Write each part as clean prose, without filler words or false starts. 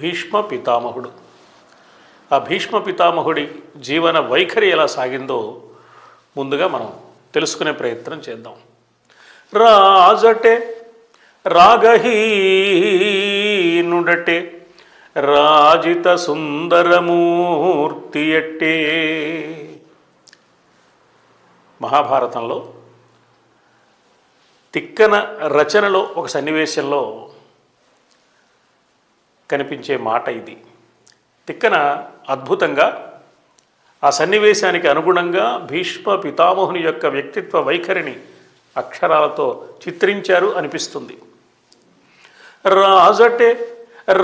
భీష్మ పితామహుడు. ఆ భీష్మ పితామహుడి జీవన వైఖరి ఎలా సాగిందో ముందుగా మనం తెలుసుకునే ప్రయత్నం చేద్దాం. రాజటే రాగహీనుడటే రాజిత సుందరమూర్తి అట్టే. మహాభారతంలో తిక్కన రచనలో ఒక సన్నివేశంలో కనిపించే మాట ఇది. తిక్కన అద్భుతంగా ఆ సన్నివేశానికి అనుగుణంగా భీష్మ పితామహుని యొక్క వ్యక్తిత్వ వైఖరిని అక్షరాలతో చిత్రించారు అనిపిస్తుంది. రాజటే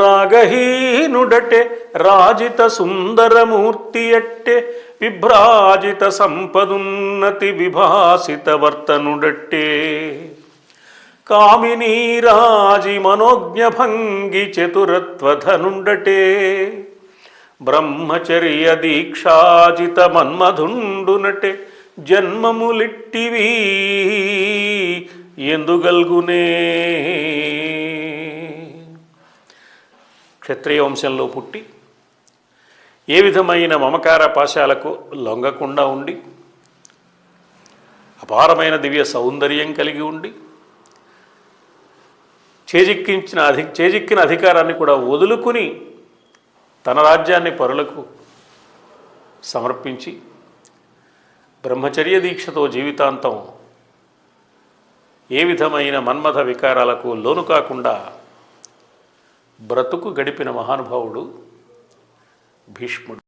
రాగహీనుడటే రాజిత సుందరమూర్తి అట్టే విభ్రాజిత సంపదున్నతి విభాసిత వర్తనుడట్టే కామినీరాజి మనోజ్ఞభంగి చతురత్వధనుండటే బ్రహ్మచర్య దీక్షాజిత మన్మధుండునటే జన్మములిట్టివి ఎందుగల్గునే. క్షత్రియ వంశంలో పుట్టి ఏ విధమైన మమకార పాశాలకు లొంగకుండా ఉండి అపారమైన దివ్య సౌందర్యం కలిగి ఉండి చేజిక్కిన అధికారాన్ని కూడా వదులుకుని తన రాజ్యాన్ని పరులకు సమర్పించి బ్రహ్మచర్య దీక్షతో జీవితాంతం ఏ విధమైన మన్మథ వికారాలకు లోను కాకుండా బ్రతుకు గడిపిన మహానుభావుడు భీష్ముడు.